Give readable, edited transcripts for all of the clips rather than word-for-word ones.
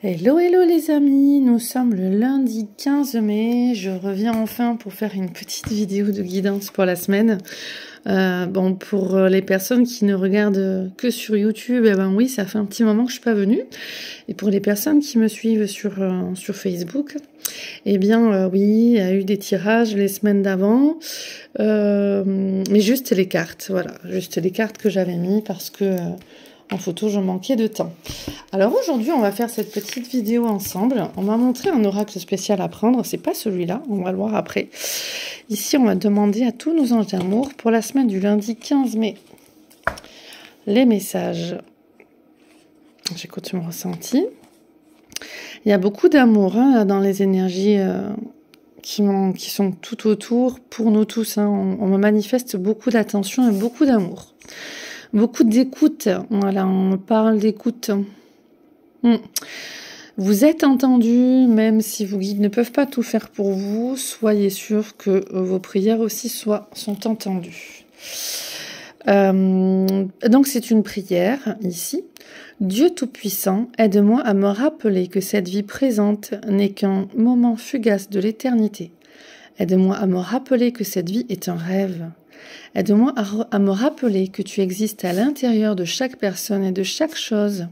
Hello, hello les amis, nous sommes le lundi 15 mai, je reviens enfin pour faire une petite vidéo de guidance pour la semaine. Bon, pour les personnes qui ne regardent que sur YouTube, eh ben oui, ça fait un petit moment que je suis pas venue. Et pour les personnes qui me suivent sur Facebook, eh bien oui, il y a eu des tirages les semaines d'avant, mais juste les cartes, voilà, juste les cartes que j'avais mis parce que en photo, je manquais de temps. Alors aujourd'hui, on va faire cette petite vidéo ensemble. On m'a montré un oracle spécial à prendre. C'est pas celui-là, on va le voir après. Ici, on va demander à tous nos anges d'amour pour la semaine du lundi 15 mai. Les messages. J'écoute mon ressenti. Il y a beaucoup d'amour hein, dans les énergies qui sont tout autour pour nous tous. Hein. On me manifeste beaucoup d'attention et beaucoup d'amour. Beaucoup d'écoute, voilà, on parle d'écoute. Vous êtes entendu, même si vos guides ne peuvent pas tout faire pour vous, soyez sûr que vos prières aussi sont entendues. Donc c'est une prière ici. Dieu Tout-Puissant, aide-moi à me rappeler que cette vie présente n'est qu'un moment fugace de l'éternité. Aide-moi à me rappeler que cette vie est un rêve. Aide-moi à me rappeler que tu existes à l'intérieur de chaque personne et de chaque chose.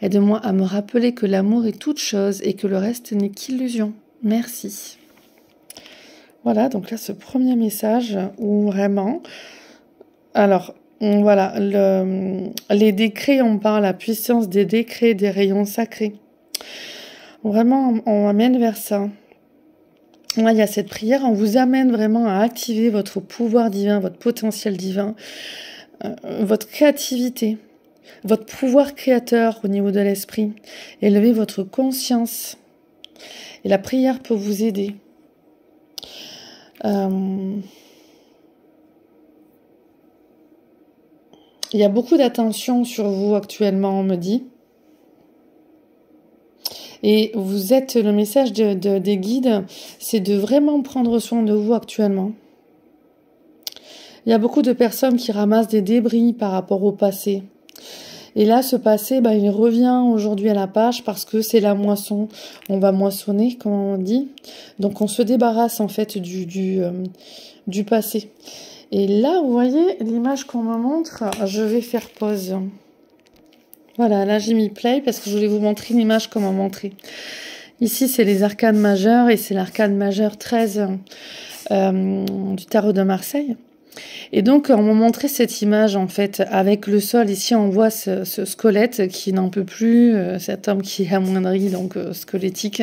Aide-moi à me rappeler que l'amour est toute chose et que le reste n'est qu'illusion. Merci. Voilà, donc là, ce premier message où vraiment... Alors, voilà, les décrets, on parle, la puissance des décrets, des rayons sacrés. Vraiment, on amène vers ça. Là, il y a cette prière, on vous amène vraiment à activer votre pouvoir divin, votre potentiel divin, votre créativité, votre pouvoir créateur au niveau de l'esprit. Élevez votre conscience. Et la prière peut vous aider. Il y a beaucoup d'attention sur vous actuellement, on me dit. Et vous êtes, le message des guides, c'est de vraiment prendre soin de vous actuellement. Il y a beaucoup de personnes qui ramassent des débris par rapport au passé. Et là, ce passé, il revient aujourd'hui à la page parce que c'est la moisson. On va moissonner, comme on dit. Donc, on se débarrasse en fait du passé. Et là, vous voyez l'image qu'on me montre. Je vais faire pause. Voilà, là j'ai mis play parce que je voulais vous montrer une image qu'on m'a montrée. Ici, c'est les arcanes majeures et c'est l'arcane majeur 13 du tarot de Marseille. Et donc, on m'a montré cette image, en fait, avec le sol. Ici, on voit ce squelette qui n'en peut plus, cet homme qui est amoindri, donc squelettique,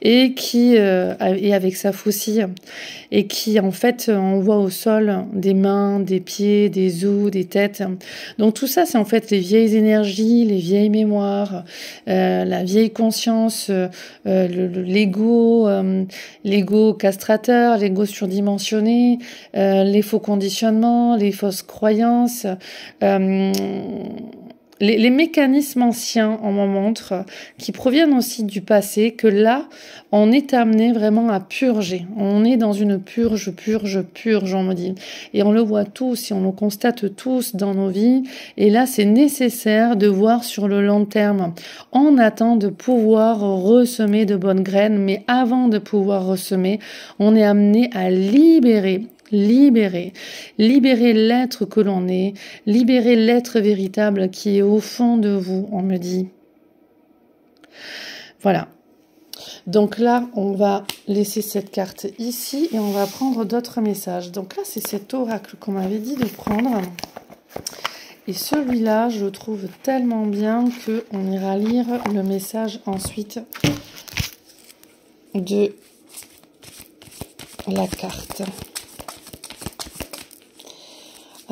et qui est avec sa faucille, et qui, en fait, on voit au sol des mains, des pieds, des os, des têtes. Donc, tout ça, c'est en fait les vieilles énergies, les vieilles mémoires, la vieille conscience, l'ego, l'ego castrateur, l'ego surdimensionné, les faux conditionnements, les fausses croyances, les mécanismes anciens, on m'en montre, qui proviennent aussi du passé, que là, on est amené vraiment à purger. On est dans une purge, on me dit. Et on le voit tous, et on le constate tous dans nos vies. Et là, c'est nécessaire de voir sur le long terme. On attend de pouvoir ressemer de bonnes graines, mais avant de pouvoir ressemer, on est amené à libérer l'être que l'on est, libérer l'être véritable qui est au fond de vous, on me dit. Voilà. Donc là, on va laisser cette carte ici et on va prendre d'autres messages. Donc là, c'est cet oracle qu'on m'avait dit de prendre. Et celui-là, je le trouve tellement bien qu'on ira lire le message ensuite de la carte.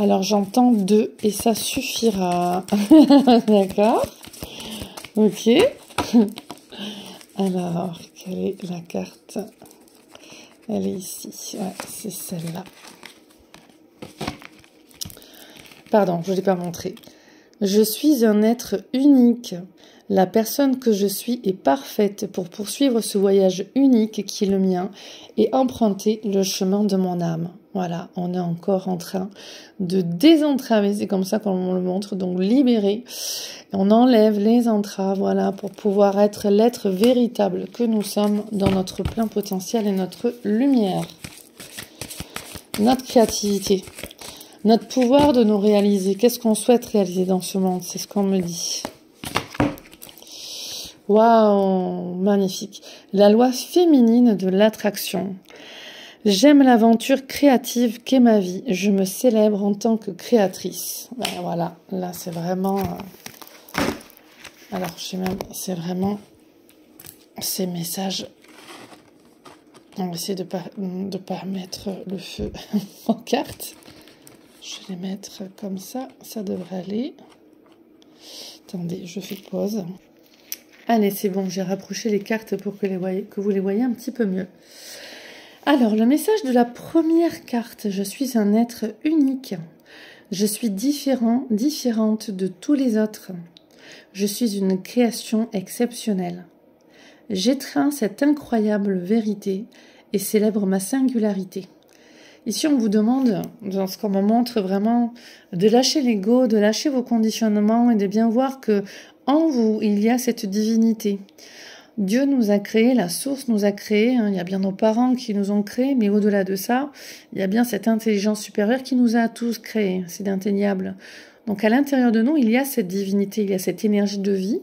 Alors, j'entends 2 et ça suffira. D'accord? Ok. Alors, quelle est la carte? Elle est ici. Ouais, c'est celle-là. Pardon, je ne l'ai pas montré. Je suis un être unique. La personne que je suis est parfaite pour poursuivre ce voyage unique qui est le mien et emprunter le chemin de mon âme. Voilà, on est encore en train de désentraver, c'est comme ça qu'on le montre, donc libérer. On enlève les entraves, voilà, pour pouvoir être l'être véritable que nous sommes dans notre plein potentiel et notre lumière. Notre créativité, notre pouvoir de nous réaliser. Qu'est-ce qu'on souhaite réaliser dans ce monde? C'est ce qu'on me dit. Waouh, magnifique. La loi féminine de l'attraction. J'aime l'aventure créative qu'est ma vie. Je me célèbre en tant que créatrice. Ben voilà, là c'est vraiment... Alors, c'est vraiment ces messages. On va essayer de pas mettre le feu en carte. Je vais les mettre comme ça devrait aller. Attendez, je fais pause. Allez, c'est bon, j'ai rapproché les cartes pour que vous les voyez un petit peu mieux. Alors, le message de la première carte, je suis un être unique. Je suis différente de tous les autres. Je suis une création exceptionnelle. J'étreins cette incroyable vérité et célèbre ma singularité. Ici, on vous demande, dans ce qu'on me montre vraiment, de lâcher l'ego, de lâcher vos conditionnements et de bien voir que en vous, il y a cette divinité. Dieu nous a créés, la source nous a créés, il y a bien nos parents qui nous ont créés, mais au-delà de ça, il y a bien cette intelligence supérieure qui nous a tous créés, c'est indéniable. Donc à l'intérieur de nous, il y a cette divinité, il y a cette énergie de vie,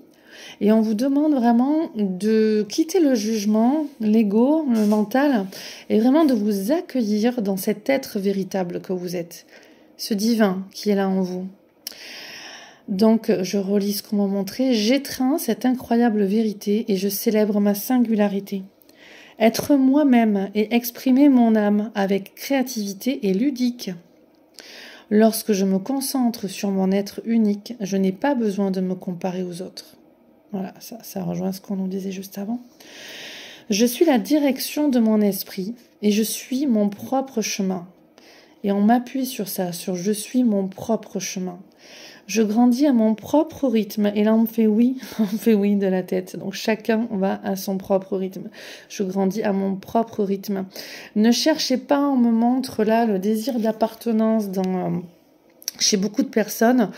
et on vous demande vraiment de quitter le jugement, l'ego, le mental, et vraiment de vous accueillir dans cet être véritable que vous êtes, ce divin qui est là en vous. Donc, je relis ce qu'on m'a montré. J'étreins cette incroyable vérité et je célèbre ma singularité. Être moi-même et exprimer mon âme avec créativité et ludique. Lorsque je me concentre sur mon être unique, je n'ai pas besoin de me comparer aux autres. Voilà, ça rejoint ce qu'on nous disait juste avant. Je suis la direction de mon esprit et je suis mon propre chemin. Et on m'appuie sur ça, sur je suis mon propre chemin. Je grandis à mon propre rythme. Et là, on fait oui de la tête. Donc, chacun va à son propre rythme. Je grandis à mon propre rythme. Ne cherchez pas, on me montre là le désir d'appartenance chez beaucoup de personnes,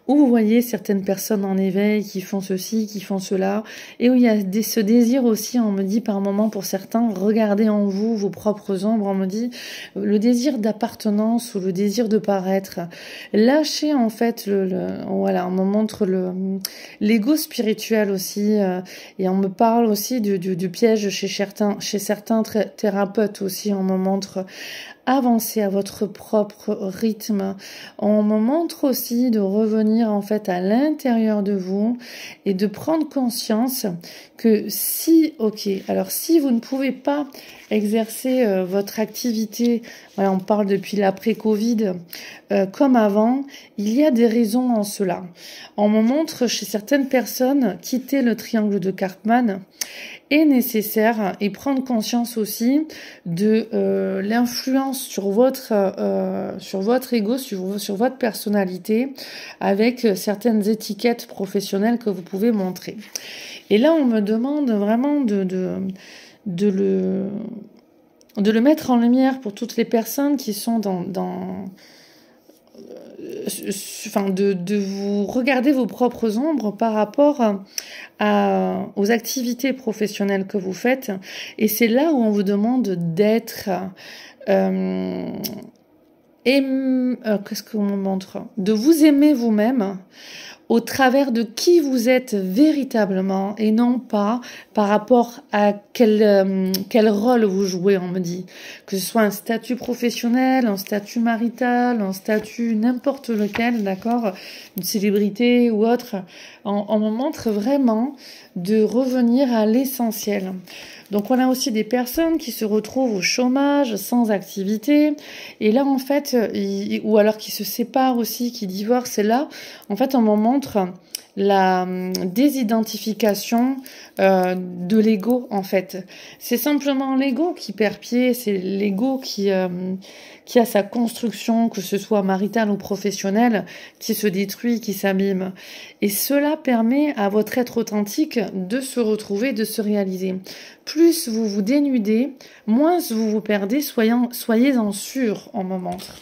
où vous voyez certaines personnes en éveil qui font ceci, qui font cela, et où il y a ce désir aussi, on me dit par moment pour certains, regardez en vous vos propres ombres, on me dit le désir d'appartenance ou le désir de paraître. Lâchez en fait voilà, on me montre l'ego spirituel aussi, et on me parle aussi du piège chez certains thérapeutes aussi, on me montre avancez à votre propre rythme. On me montre aussi de revenir en fait à l'intérieur de vous et de prendre conscience que si vous ne pouvez pas exercer votre activité, voilà, on parle depuis l'après-Covid, comme avant, il y a des raisons en cela. On me montre chez certaines personnes quitter le triangle de Karpman est nécessaire et prendre conscience aussi de l'influence sur votre ego, sur votre personnalité avec certaines étiquettes professionnelles que vous pouvez montrer. Et là, on me demande vraiment de le mettre en lumière pour toutes les personnes qui sont de vous regarder vos propres ombres par rapport aux activités professionnelles que vous faites. Et c'est là où on vous demande d'être... qu'est-ce qu'on me montre? De vous aimer vous-même au travers de qui vous êtes véritablement et non pas par rapport à quel rôle vous jouez, on me dit. Que ce soit un statut professionnel, un statut marital, un statut n'importe lequel, d'accord, une célébrité ou autre. On me montre vraiment de revenir à l'essentiel. Donc on a aussi des personnes qui se retrouvent au chômage, sans activité, et là en fait, ou alors qui se séparent aussi, qui divorcent, et là en fait on me montre la désidentification de l'ego en fait. C'est simplement l'ego qui perd pied, c'est l'ego qui a sa construction, que ce soit maritale ou professionnelle, qui se détruit, qui s'abîme. Et cela permet à votre être authentique de se retrouver, de se réaliser. Plus vous vous dénudez, moins vous vous perdez, soyez-en sûr, on me montre.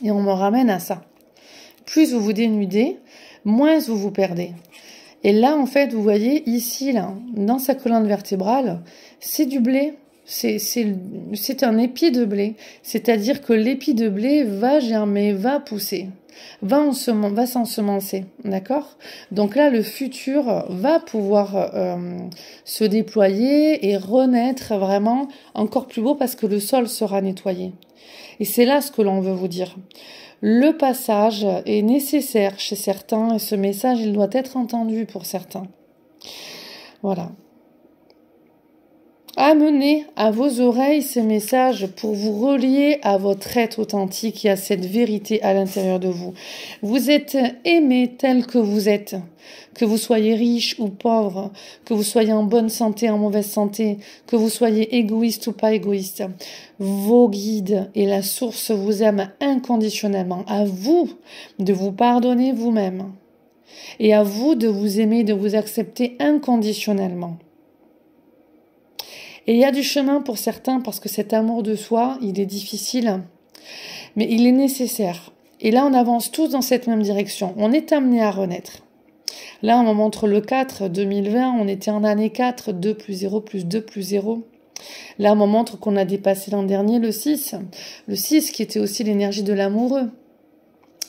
Et on me ramène à ça. Plus vous vous dénudez, moins vous vous perdez. Et là, en fait, vous voyez, ici, là, dans sa colonne vertébrale, c'est du blé. C'est un épi de blé. C'est-à-dire que l'épi de blé va germer, va pousser, va s'ensemencer. D'accord? Donc là, le futur va pouvoir se déployer et renaître vraiment encore plus beau parce que le sol sera nettoyé. Et c'est là ce que l'on veut vous dire. Le passage est nécessaire chez certains et ce message, il doit être entendu pour certains. Voilà. Amenez à vos oreilles ces messages pour vous relier à votre être authentique et à cette vérité à l'intérieur de vous. Vous êtes aimé tel que vous êtes, que vous soyez riche ou pauvre, que vous soyez en bonne santé, en mauvaise santé, que vous soyez égoïste ou pas égoïste. Vos guides et la source vous aiment inconditionnellement. À vous de vous pardonner vous-même et à vous de vous aimer, de vous accepter inconditionnellement. Et il y a du chemin pour certains parce que cet amour de soi, il est difficile, mais il est nécessaire. Et là, on avance tous dans cette même direction. On est amené à renaître. Là, on me montre le 4, 2020, on était en année 4, 2 plus 0 plus 2 plus 0. Là, on me montre qu'on a dépassé l'an dernier le 6. Le 6 qui était aussi l'énergie de l'amoureux.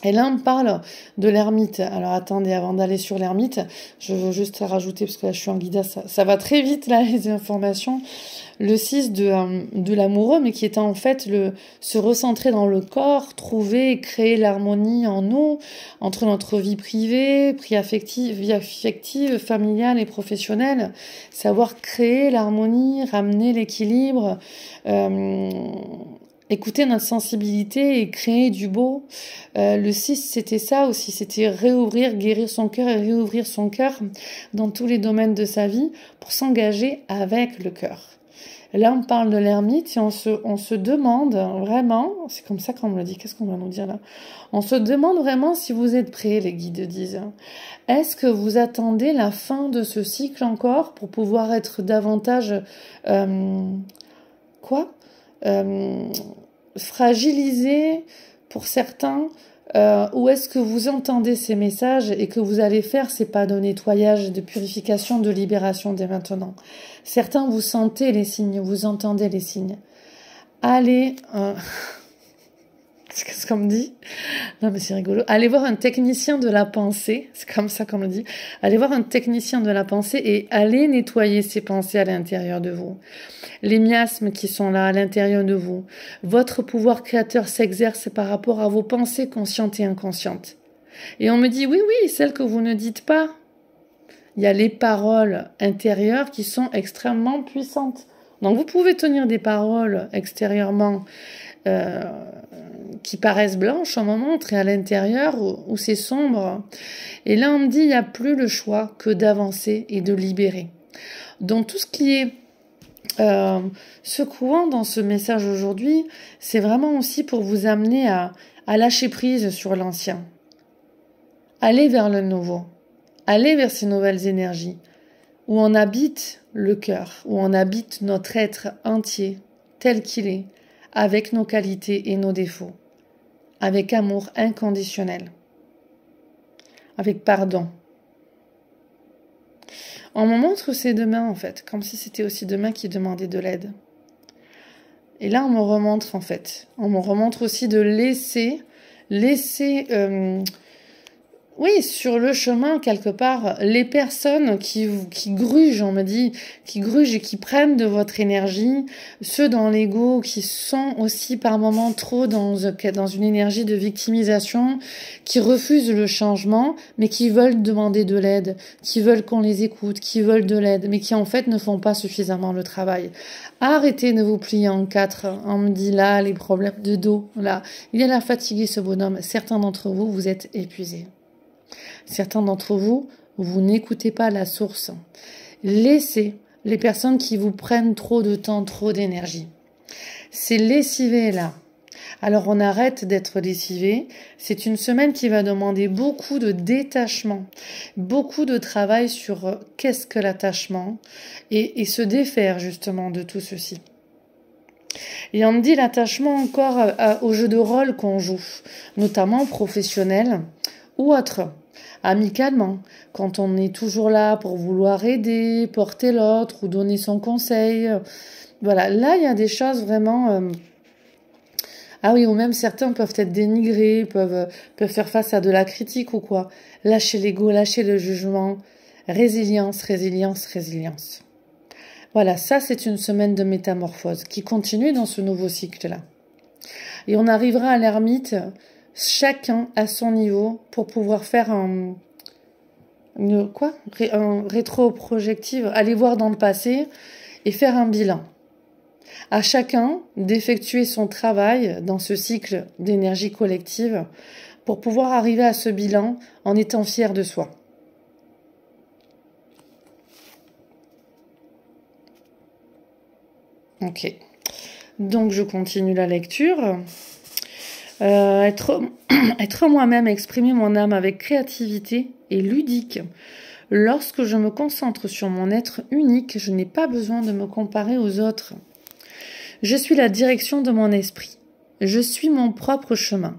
Et là, on parle de l'ermite. Alors, attendez, avant d'aller sur l'ermite, je veux juste rajouter, parce que là, je suis en guidage, ça va très vite, là, les informations. Le 6 de l'amoureux, mais qui est en fait se recentrer dans le corps, trouver et créer l'harmonie en nous, entre notre vie privée, vie affective, familiale et professionnelle. Savoir créer l'harmonie, ramener l'équilibre, écouter notre sensibilité et créer du beau. Le 6, c'était ça aussi, c'était réouvrir, guérir son cœur et réouvrir son cœur dans tous les domaines de sa vie pour s'engager avec le cœur. Là, on parle de l'ermite et on se demande vraiment, c'est comme ça qu'on me le dit, qu'est-ce qu'on va nous dire là? On se demande vraiment si vous êtes prêts, les guides disent. Est-ce que vous attendez la fin de ce cycle encore pour pouvoir être davantage... fragilisé pour certains, ou est-ce que vous entendez ces messages et que vous allez faire ces pas de nettoyage, de purification, de libération dès maintenant? Certains, vous sentez les signes, vous entendez les signes. Allez, c'est ce qu'on me dit. Non mais c'est rigolo. Allez voir un technicien de la pensée, c'est comme ça qu'on me dit. Allez voir un technicien de la pensée et allez nettoyer ces pensées à l'intérieur de vous. Les miasmes qui sont là à l'intérieur de vous. Votre pouvoir créateur s'exerce par rapport à vos pensées conscientes et inconscientes. Et on me dit, oui, celles que vous ne dites pas. Il y a les paroles intérieures qui sont extrêmement puissantes. Donc vous pouvez tenir des paroles extérieurement qui paraissent blanches, on me montre, et à l'intérieur où c'est sombre. Et là, on me dit, il n'y a plus le choix que d'avancer et de libérer. Donc tout ce qui est secouant dans ce message aujourd'hui, c'est vraiment aussi pour vous amener à lâcher prise sur l'ancien. Allez vers le nouveau. Allez vers ces nouvelles énergies où on habite le cœur, où on habite notre être entier, tel qu'il est, avec nos qualités et nos défauts, avec amour inconditionnel, avec pardon. On me montre ces deux mains, en fait, comme si c'était aussi deux mains qui demandaient de l'aide. Et là, on me remontre, en fait. On me remontre aussi de laisser oui, sur le chemin, quelque part, les personnes qui grugent, on me dit, qui grugent et qui prennent de votre énergie, ceux dans l'ego qui sont aussi par moments trop dans une énergie de victimisation, qui refusent le changement, mais qui veulent demander de l'aide, qui veulent qu'on les écoute, qui veulent de l'aide, mais qui en fait ne font pas suffisamment le travail. Arrêtez de vous plier en quatre. On me dit là, les problèmes de dos, là. Il a l'air fatigué, ce bonhomme. Certains d'entre vous, vous êtes épuisés. Certains d'entre vous, vous n'écoutez pas la source. Laissez les personnes qui vous prennent trop de temps, trop d'énergie. C'est lessivé là. Alors on arrête d'être lessivé. C'est une semaine qui va demander beaucoup de détachement, beaucoup de travail sur qu'est-ce que l'attachement et se défaire justement de tout ceci. Et on me dit l'attachement encore au jeu de rôle qu'on joue, notamment professionnel ou autre, amicalement, quand on est toujours là pour vouloir aider, porter l'autre ou donner son conseil. Voilà, là il y a des choses vraiment... Ah oui, ou même certains peuvent être dénigrés, peuvent faire face à de la critique ou quoi. Lâchez l'ego, lâchez le jugement. Résilience, résilience, résilience. Voilà, ça c'est une semaine de métamorphose qui continue dans ce nouveau cycle-là. Et on arrivera à l'ermite, chacun à son niveau, pour pouvoir faire un rétroprojective, aller voir dans le passé et faire un bilan. À chacun d'effectuer son travail dans ce cycle d'énergie collective pour pouvoir arriver à ce bilan en étant fier de soi. Ok. Donc je continue la lecture. Être moi-même, exprimer mon âme avec créativité et ludique. Lorsque je me concentre sur mon être unique, je n'ai pas besoin de me comparer aux autres. Je suis la direction de mon esprit. Je suis mon propre chemin.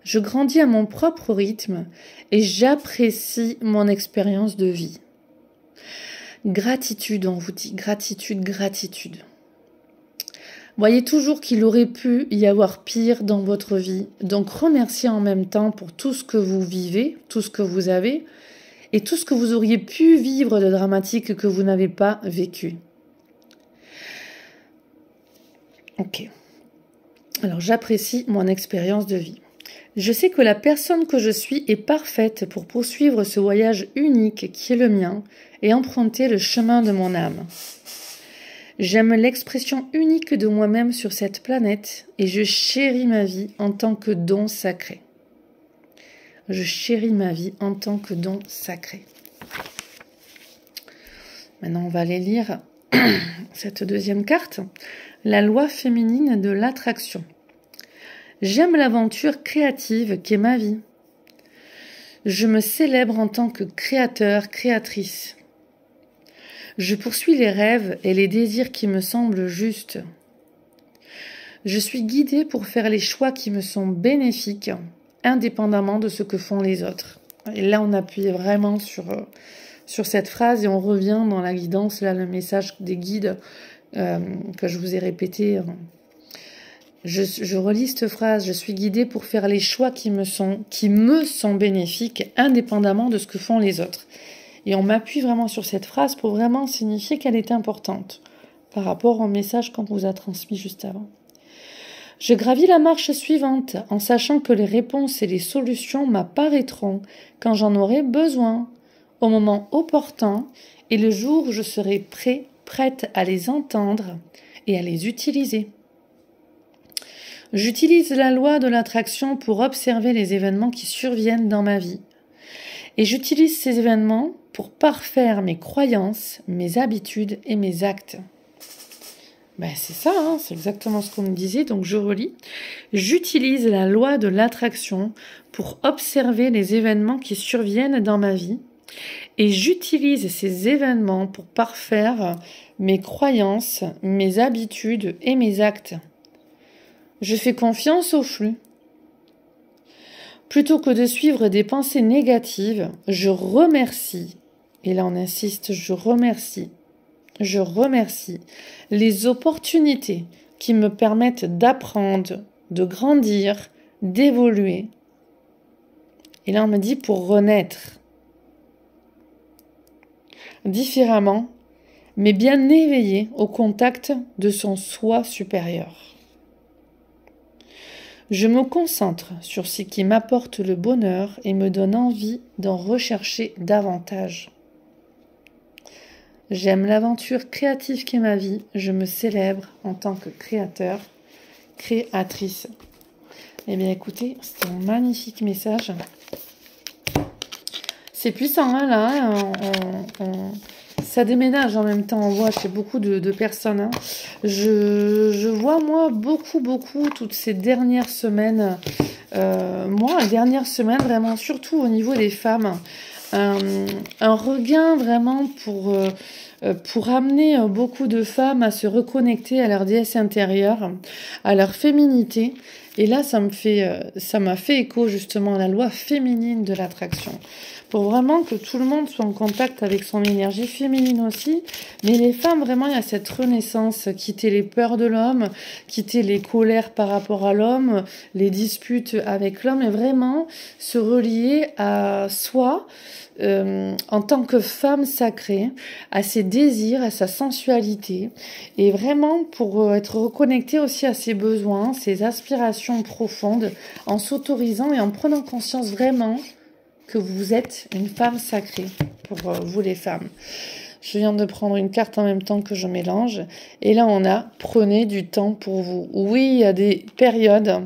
Je grandis à mon propre rythme et j'apprécie mon expérience de vie. Gratitude, on vous dit. Gratitude, gratitude. Voyez toujours qu'il aurait pu y avoir pire dans votre vie. Donc remerciez en même temps pour tout ce que vous vivez, tout ce que vous avez et tout ce que vous auriez pu vivre de dramatique que vous n'avez pas vécu. Ok. Alors j'apprécie mon expérience de vie. Je sais que la personne que je suis est parfaite pour poursuivre ce voyage unique qui est le mien et emprunter le chemin de mon âme. J'aime l'expression unique de moi-même sur cette planète et je chéris ma vie en tant que don sacré. Je chéris ma vie en tant que don sacré. Maintenant, on va aller lire cette deuxième carte. La loi féminine de l'attraction. J'aime l'aventure créative qu'est ma vie. Je me célèbre en tant que créateur, créatrice. Je poursuis les rêves et les désirs qui me semblent justes. Je suis guidée pour faire les choix qui me sont bénéfiques, indépendamment de ce que font les autres. Et là, on appuie vraiment sur cette phrase et on revient dans la guidance, là, le message des guides que je vous ai répété. Je relis cette phrase, je suis guidée pour faire les choix qui me sont bénéfiques, indépendamment de ce que font les autres. Et on m'appuie vraiment sur cette phrase pour vraiment signifier qu'elle est importante par rapport au message qu'on vous a transmis juste avant. Je gravis la marche suivante en sachant que les réponses et les solutions m'apparaîtront quand j'en aurai besoin, au moment opportun et le jour où je serai prête à les entendre et à les utiliser. J'utilise la loi de l'attraction pour observer les événements qui surviennent dans ma vie. Et j'utilise ces événements pour parfaire mes croyances, mes habitudes et mes actes. C'est ça, hein, c'est exactement ce qu'on me disait, donc je relis. J'utilise la loi de l'attraction pour observer les événements qui surviennent dans ma vie. Et j'utilise ces événements pour parfaire mes croyances, mes habitudes et mes actes. Je fais confiance au flux. Plutôt que de suivre des pensées négatives, je remercie, et là on insiste, je remercie les opportunités qui me permettent d'apprendre, de grandir, d'évoluer. Et là on me dit pour renaître différemment, mais bien éveillé au contact de son soi supérieur. Je me concentre sur ce qui m'apporte le bonheur et me donne envie d'en rechercher davantage. J'aime l'aventure créative qu'est ma vie. Je me célèbre en tant que créateur, créatrice. Eh bien écoutez, c'était un magnifique message. C'est puissant, hein, là. Hein, ça déménage en même temps, on voit chez beaucoup de personnes. Hein. Je vois, moi, beaucoup, toutes ces dernières semaines. Dernière semaine, vraiment, surtout au niveau des femmes. Un regain vraiment pour amener beaucoup de femmes à se reconnecter à leur déesse intérieure, à leur féminité. Et là, ça m'a fait écho justement à la loi féminine de l'attraction. Pour vraiment que tout le monde soit en contact avec son énergie féminine aussi. Mais les femmes, vraiment, il y a cette renaissance, quitter les peurs de l'homme, quitter les colères par rapport à l'homme, les disputes avec l'homme, et vraiment se relier à soi, en tant que femme sacrée, à ses désirs, à sa sensualité, et vraiment pour être reconnectée aussi à ses besoins, ses aspirations profondes, en s'autorisant et en prenant conscience vraiment que vous êtes une femme sacrée pour vous les femmes. Je viens de prendre une carte en même temps que je mélange. Et là, on a « Prenez du temps pour vous ». Oui, il y a des périodes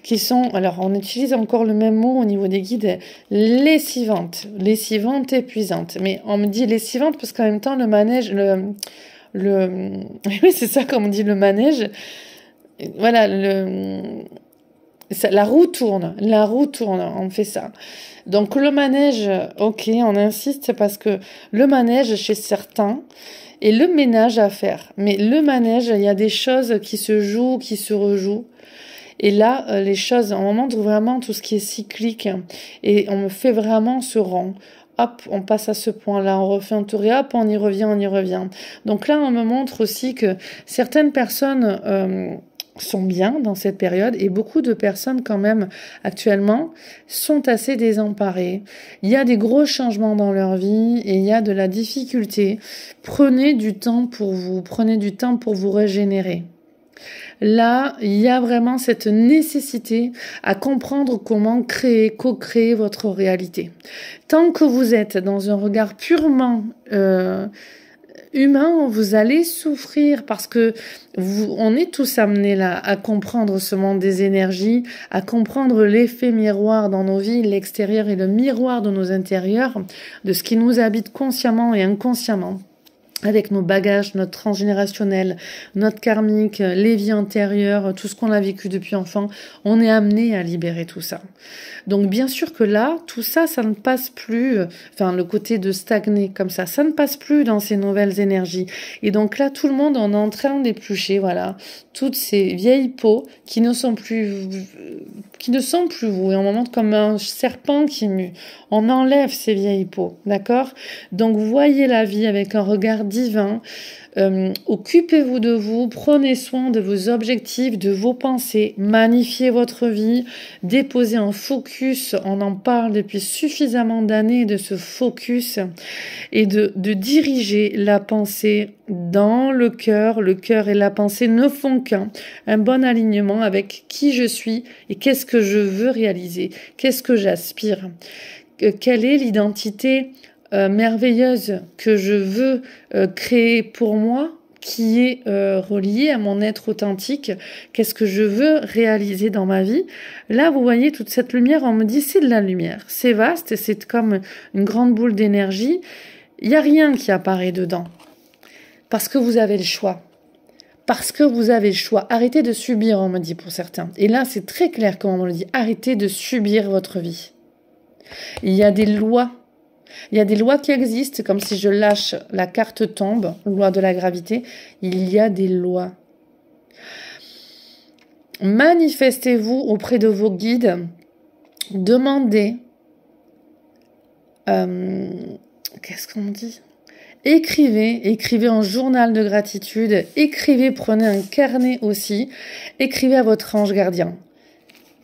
qui sont... Alors, on utilise encore le même mot au niveau des guides. Lessivantes. Lessivantes, épuisantes. Mais on me dit lessivante parce qu'en même temps, le manège... Oui, c'est ça comme on dit, le manège. Voilà, la roue tourne, on fait ça. Donc le manège, ok, on insiste parce que le manège chez certains est le ménage à faire. Mais le manège, il y a des choses qui se jouent, qui se rejouent. Et là, les choses, on montre vraiment tout ce qui est cyclique et on me fait vraiment ce rang. Hop, on passe à ce point-là, on refait un tour et hop, on y revient. Donc là, on me montre aussi que certaines personnes... sont bien dans cette période et beaucoup de personnes quand même actuellement sont assez désemparées. Il y a des gros changements dans leur vie et il y a de la difficulté. Prenez du temps pour vous régénérer. Là, il y a vraiment cette nécessité à comprendre comment co-créer votre réalité. Tant que vous êtes dans un regard purement humain, vous allez souffrir parce que on est tous amenés là à comprendre ce monde des énergies, à comprendre l'effet miroir dans nos vies, l'extérieur et le miroir de nos intérieurs, de ce qui nous habite consciemment et inconsciemment. Avec nos bagages, notre transgénérationnel, notre karmique, les vies antérieures, tout ce qu'on a vécu depuis enfant, on est amené à libérer tout ça. Donc bien sûr que là, tout ça, ça ne passe plus, enfin le côté de stagner comme ça ne passe plus dans ces nouvelles énergies. Et donc là, tout le monde en est en train d'éplucher, voilà, toutes ces vieilles peaux qui ne sont plus vous. Et on montre comme un serpent qui mue. On enlève ces vieilles peaux, d'accord? Donc voyez la vie avec un regard divin. Occupez-vous de vous, prenez soin de vos objectifs, de vos pensées, magnifiez votre vie, déposez un focus, on en parle depuis suffisamment d'années de ce focus et de diriger la pensée dans le cœur et la pensée ne font qu'un bon alignement avec qui je suis et qu'est-ce que je veux réaliser, qu'est-ce que j'aspire, quelle est l'identité merveilleuse que je veux créer pour moi, qui est reliée à mon être authentique, qu'est-ce que je veux réaliser dans ma vie. Là, vous voyez toute cette lumière, on me dit c'est de la lumière, c'est vaste, c'est comme une grande boule d'énergie, il n'y a rien qui apparaît dedans, parce que vous avez le choix. Parce que vous avez le choix. Arrêtez de subir, on me dit pour certains. Et là, c'est très clair comme on me le dit, arrêtez de subir votre vie. Il y a des lois. Il y a des lois qui existent, comme si je lâche, la carte tombe, loi de la gravité. Il y a des lois. Manifestez-vous auprès de vos guides. Demandez. Qu'est-ce qu'on dit ? Écrivez un journal de gratitude. Écrivez, prenez un carnet aussi. Écrivez à votre ange gardien.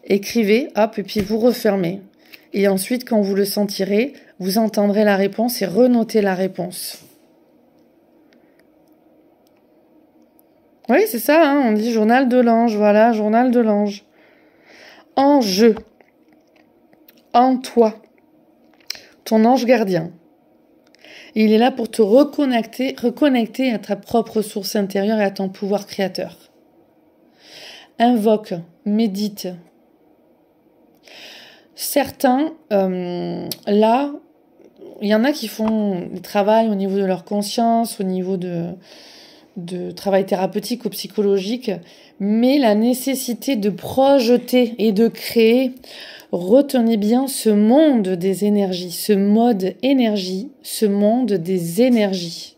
Écrivez, hop, et puis vous refermez. Et ensuite, quand vous le sentirez, vous entendrez la réponse et renotez la réponse. Oui, c'est ça, hein, on dit journal de l'ange, voilà, journal de l'ange. En jeu, en toi, ton ange gardien. Il est là pour te reconnecter à ta propre source intérieure et à ton pouvoir créateur. Invoque, médite. Certains, là, il y en a qui font du travail au niveau de leur conscience, au niveau de travail thérapeutique ou psychologique, mais la nécessité de projeter et de créer, retenez bien ce monde des énergies, ce mode énergie, ce monde des énergies.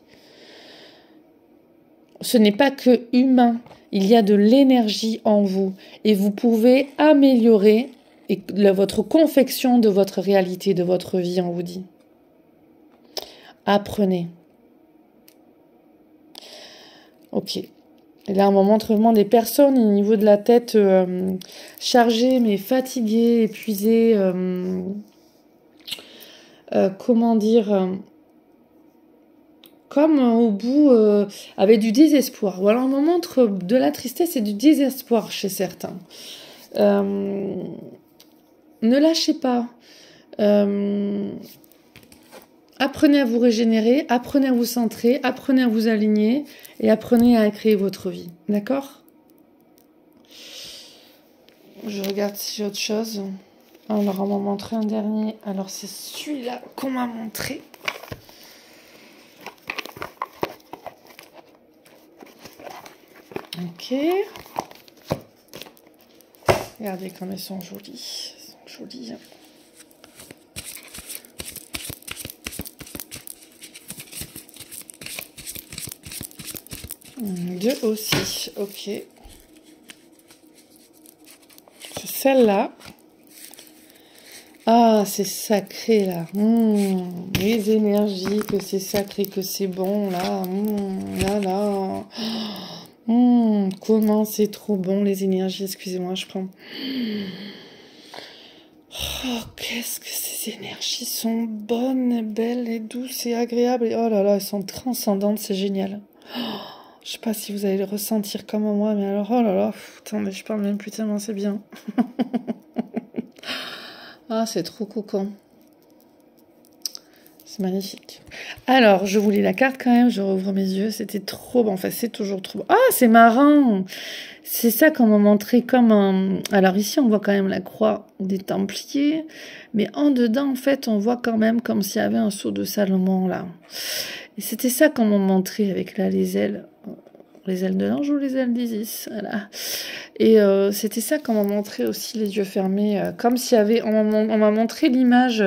Ce n'est pas que humain, il y a de l'énergie en vous et vous pouvez améliorer votre confection de votre réalité, de votre vie, on vous dit. Apprenez. Ok. Et là, on me montre vraiment des personnes au niveau de la tête chargées, mais fatiguées, épuisées. Comment dire comme au bout, avec du désespoir. Ou alors, on me montre de la tristesse et du désespoir chez certains. Ne lâchez pas. Apprenez à vous régénérer, apprenez à vous centrer, apprenez à vous aligner et apprenez à créer votre vie. D'accord? Je regarde si j'ai autre chose. Alors, on m'a montré un dernier. Alors, c'est celui-là qu'on m'a montré. Ok. Regardez comme elles sont jolies. Elles sont jolies. Deux aussi, ok. C'est celle-là. Ah, c'est sacré là. Les énergies, que c'est sacré, que c'est bon là. Là, là. Comment c'est trop bon les énergies. Excusez-moi, je prends. Oh, qu'est-ce que ces énergies sont bonnes, belles et douces et agréables. Oh là là, elles sont transcendantes, c'est génial. Je sais pas si vous allez le ressentir comme moi, mais alors, oh là là, attendez, je parle même plus tellement, c'est bien. Ah, c'est trop cocon. C'est magnifique. Alors, je vous lis la carte quand même, je rouvre mes yeux, c'était trop bon, enfin, c'est toujours trop bon. Ah, c'est marrant. C'est ça qu'on m'a montré comme un... Alors ici, on voit quand même la croix des Templiers, mais en dedans, en fait, on voit quand même comme s'il y avait un sceau de Salomon, là. Et c'était ça qu'on m'a montré avec là les ailes de l'ange ou les ailes d'Isis, voilà. Et c'était ça qu'on m'a montré aussi les yeux fermés, comme s'il y avait, on m'a montré l'image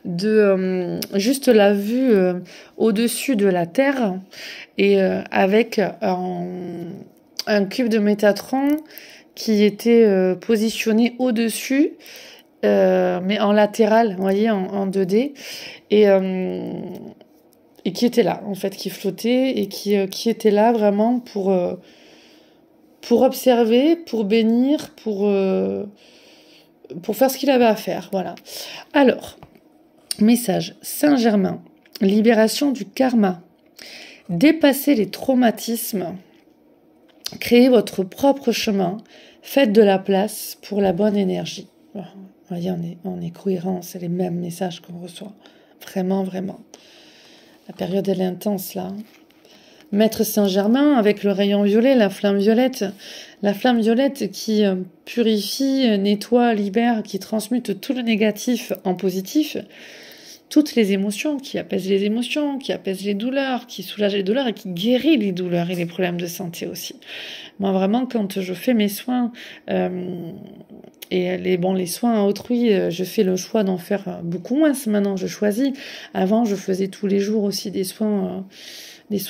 de juste la vue au-dessus de la terre et avec un cube de Métatron qui était positionné au-dessus, mais en latéral, vous voyez, en 2D, et qui était là, en fait, qui flottait et qui était là vraiment pour observer, pour bénir, pour faire ce qu'il avait à faire, voilà. Alors, message, Saint-Germain, libération du karma, dépassez les traumatismes, créez votre propre chemin, faites de la place pour la bonne énergie. Vous voyez, on est cohérent, c'est les mêmes messages qu'on reçoit, vraiment, vraiment. La période, elle est intense, là. Maître Saint-Germain, avec le rayon violet, la flamme violette qui purifie, nettoie, libère, qui transmute tout le négatif en positif, toutes les émotions, qui apaise les émotions, qui apaise les douleurs, qui soulage les douleurs et qui guérit les douleurs et les problèmes de santé aussi. Moi, vraiment, quand je fais mes soins, et les soins à autrui, je fais le choix d'en faire beaucoup moins. Maintenant, je choisis. Avant, je faisais tous les jours aussi des soins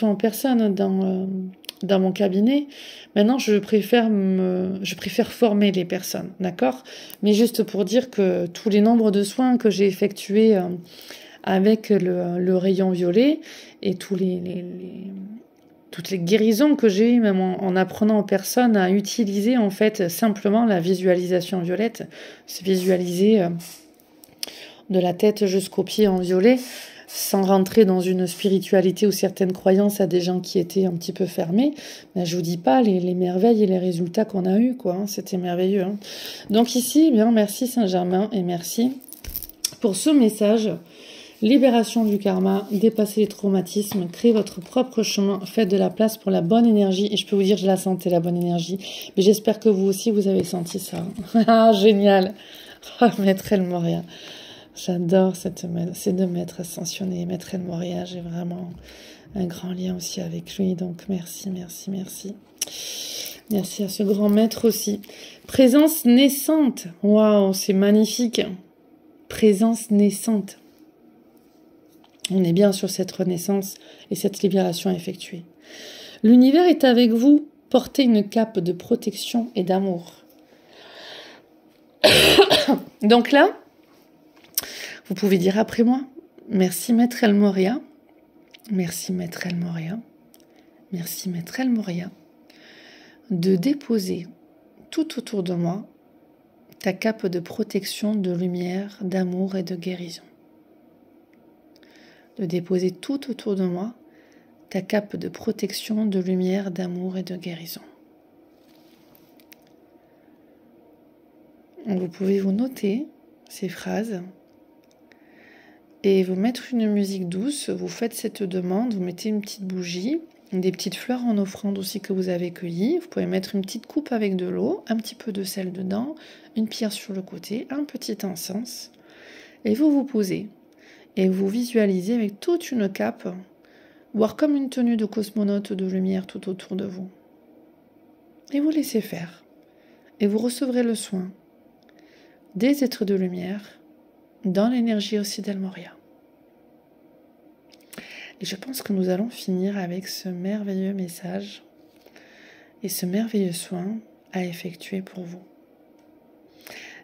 en personne dans mon cabinet. Maintenant, je préfère former les personnes, d'accord? Mais juste pour dire que tous les nombres de soins que j'ai effectués avec le rayon violet et toutes les guérisons que j'ai eues, même en apprenant aux personnes à utiliser en fait simplement la visualisation violette, se visualiser de la tête jusqu'aux pieds en violet, sans rentrer dans une spiritualité ou certaines croyances à des gens qui étaient un petit peu fermés. Mais je vous dis pas les merveilles et les résultats qu'on a eus, quoi. C'était merveilleux. Hein. Donc ici, bien, merci Saint-Germain et merci pour ce message. Libération du karma, dépasser les traumatismes, créer votre propre chemin, faites de la place pour la bonne énergie. Et je peux vous dire, je la sentais, la bonne énergie. Mais j'espère que vous aussi, vous avez senti ça. Ah, génial. Oh, Maître El Moria. J'adore ces deux maîtres ascensionnés. Maître El Moria, j'ai vraiment un grand lien aussi avec lui. Donc merci, merci, merci. Merci à ce grand maître aussi. Présence naissante. Waouh, c'est magnifique. Présence naissante. On est bien sur cette renaissance et cette libération effectuée. L'univers est avec vous. Portez une cape de protection et d'amour. Donc là, vous pouvez dire après moi, merci Maître El Moria, merci Maître El Moria, merci Maître El Moria, de déposer tout autour de moi ta cape de protection, de lumière, d'amour et de guérison. De déposer tout autour de moi ta cape de protection, de lumière, d'amour et de guérison. Vous pouvez vous noter ces phrases et vous mettre une musique douce. Vous faites cette demande, vous mettez une petite bougie, des petites fleurs en offrande aussi que vous avez cueillies. Vous pouvez mettre une petite coupe avec de l'eau, un petit peu de sel dedans, une pierre sur le côté, un petit encens. Et vous vous posez et vous visualisez avec toute une cape, voire comme une tenue de cosmonaute de lumière tout autour de vous. Et vous laissez faire. Et vous recevrez le soin des êtres de lumière dans l'énergie aussi d'El Moria. Et je pense que nous allons finir avec ce merveilleux message et ce merveilleux soin à effectuer pour vous.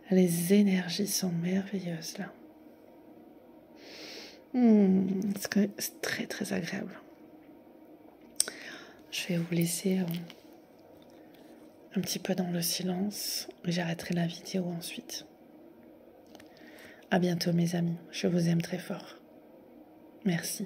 Les énergies sont merveilleuses là. C'est très très agréable. Je vais vous laisser un petit peu dans le silence et j'arrêterai la vidéo ensuite. À bientôt mes amis, je vous aime très fort. Merci.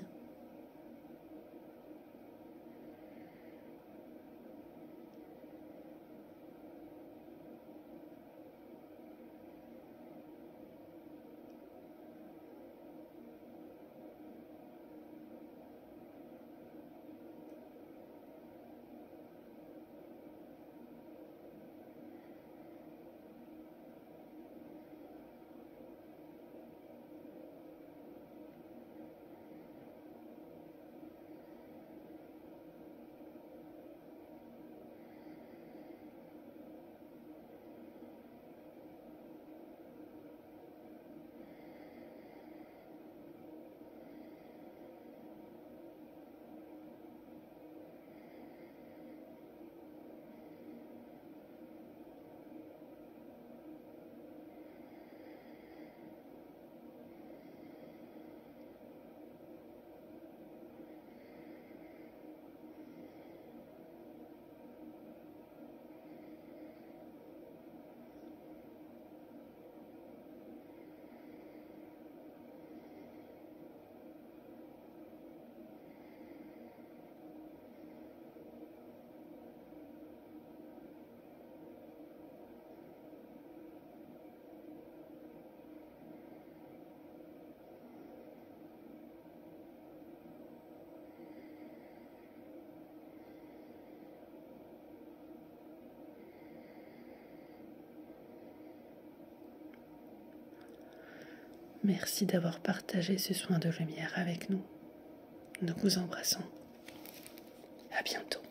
Merci d'avoir partagé ce soin de lumière avec nous. Nous vous embrassons. À bientôt.